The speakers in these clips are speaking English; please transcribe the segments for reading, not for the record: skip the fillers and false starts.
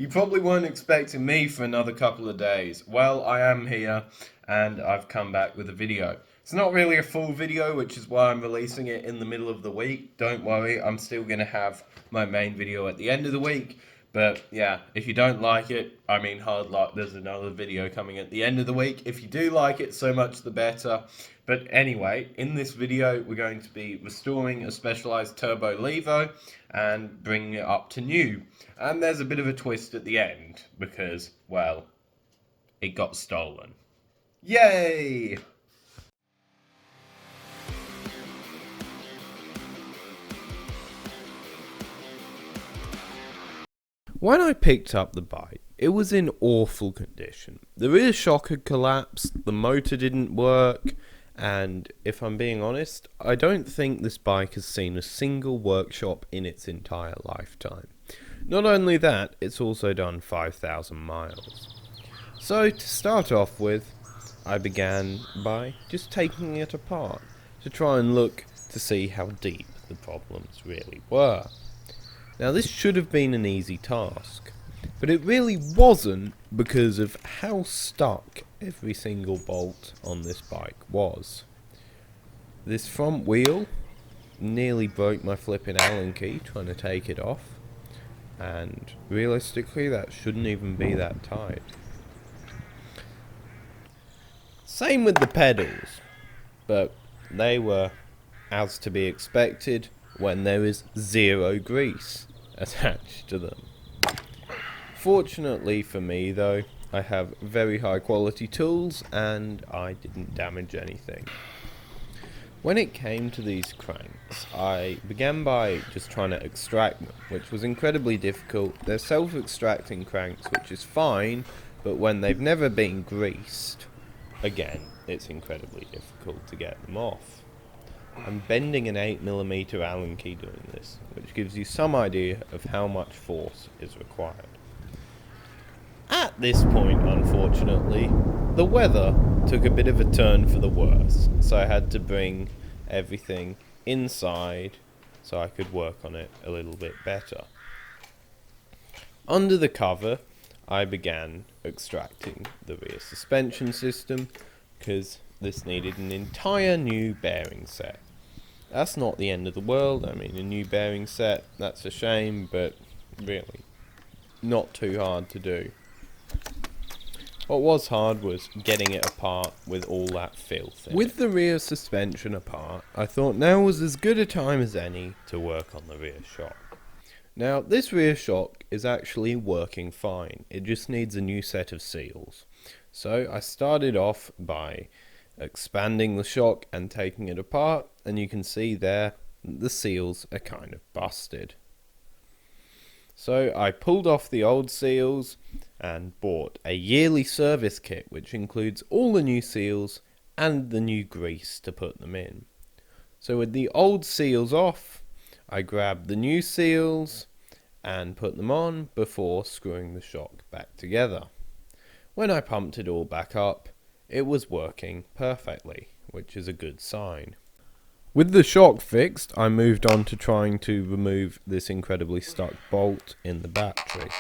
You probably weren't expecting me for another couple of days. Well, I am here and I've come back with a video. It's not really a full video, which is why I'm releasing it in the middle of the week. Don't worry, I'm still going to have my main video at the end of the week. But yeah, if you don't like it, I mean, hard luck, there's another video coming at the end of the week. If you do like it, so much the better. But anyway, in this video, we're going to be restoring a specialized Turbo Levo and bringing it up to new. And there's a bit of a twist at the end because, well, it got stolen. Yay! When I picked up the bike, it was in awful condition. The rear shock had collapsed, the motor didn't work, and if I'm being honest, I don't think this bike has seen a single workshop in its entire lifetime. Not only that, it's also done 5,000 miles. So to start off with, I began by just taking it apart to try and look to see how deep the problems really were. Now this should have been an easy task, but it really wasn't because of how stuck every single bolt on this bike was. This front wheel nearly broke my flipping Allen key trying to take it off, and realistically that shouldn't even be that tight. Same with the pedals, but they were as to be expected when there is zero grease attached to them. Fortunately for me though, I have very high quality tools and I didn't damage anything. When it came to these cranks, I began by just trying to extract them, which was incredibly difficult. They're self-extracting cranks, which is fine, but when they've never been greased, again, it's incredibly difficult to get them off. I'm bending an 8mm Allen key doing this, which gives you some idea of how much force is required. At this point, unfortunately, the weather took a bit of a turn for the worse, so I had to bring everything inside so I could work on it a little bit better. Under the cover, I began extracting the rear suspension system because this needed an entire new bearing set. That's not the end of the world. I mean, a new bearing set, that's a shame, but really not too hard to do. What was hard was getting it apart with all that filth in it. With the rear suspension apart, I thought now was as good a time as any to work on the rear shock. Now, this rear shock is actually working fine. It just needs a new set of seals. So I started off by expanding the shock and taking it apart, and you can see there the seals are kind of busted. So I pulled off the old seals and bought a yearly service kit which includes all the new seals and the new grease to put them in. So with the old seals off, I grabbed the new seals and put them on before screwing the shock back together. When I pumped it all back up, it was working perfectly, which is a good sign. With the shock fixed, I moved on to trying to remove this incredibly stuck bolt in the battery.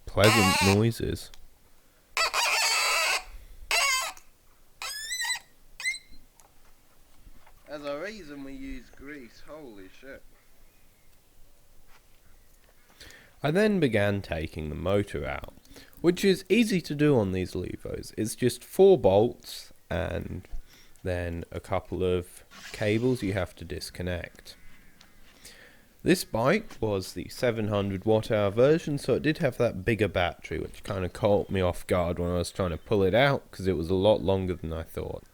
Pleasant noises. There's a reason we use grease, holy shit. I then began taking the motor out, which is easy to do on these Levos. It's just 4 bolts and then a couple of cables you have to disconnect. This bike was the 700 watt hour version, so it did have that bigger battery, which kind of caught me off guard when I was trying to pull it out because it was a lot longer than I thought.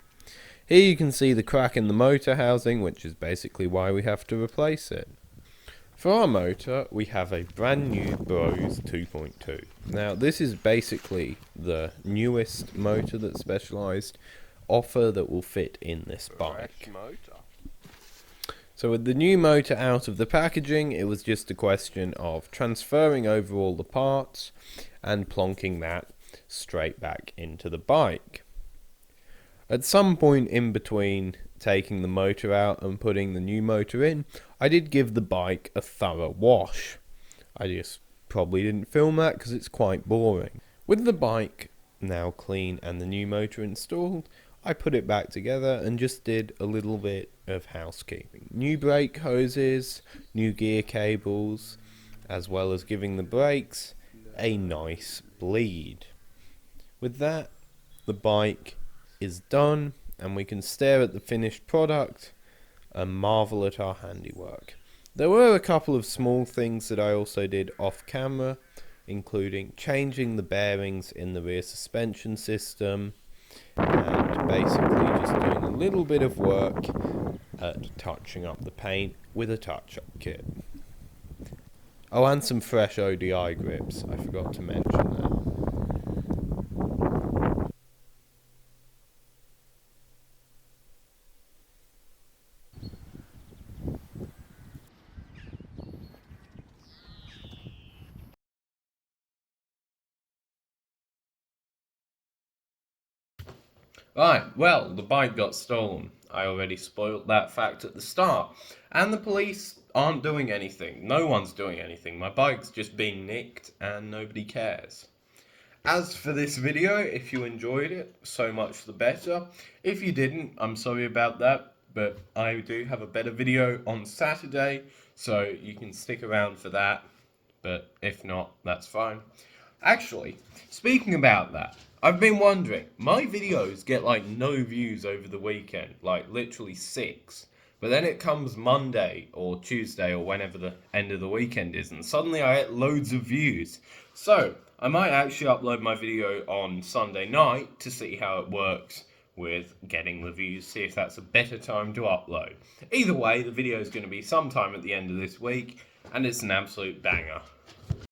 Here you can see the crack in the motor housing, which is basically why we have to replace it. For our motor, we have a brand new Bros 2.2. Now, this is basically the newest motor that Specialized offer that will fit in this bike. So with the new motor out of the packaging, it was just a question of transferring over all the parts and plonking that straight back into the bike. At some point in between taking the motor out and putting the new motor in, I did give the bike a thorough wash. I just probably didn't film that because it's quite boring. With the bike now clean and the new motor installed, I put it back together and just did a little bit of housekeeping. New brake hoses, new gear cables, as well as giving the brakes a nice bleed. With that, the bike is done and we can stare at the finished product and marvel at our handiwork. There were a couple of small things that I also did off camera, including changing the bearings in the rear suspension system and basically just doing a little bit of work at touching up the paint with a touch-up kit. Oh, and some fresh ODI grips, I forgot to mention that. Right, well, the bike got stolen. I already spoiled that fact at the start. And the police aren't doing anything. No one's doing anything. My bike's just being nicked and nobody cares. As for this video, if you enjoyed it, so much the better. If you didn't, I'm sorry about that, but I do have a better video on Saturday, so you can stick around for that. But if not, that's fine. Actually, speaking about that, I've been wondering, my videos get like no views over the weekend, like literally 6. But then it comes Monday or Tuesday or whenever the end of the weekend is, and suddenly I get loads of views. So, I might actually upload my video on Sunday night to see how it works with getting the views, see if that's a better time to upload. Either way, the video is going to be sometime at the end of this week, and it's an absolute banger.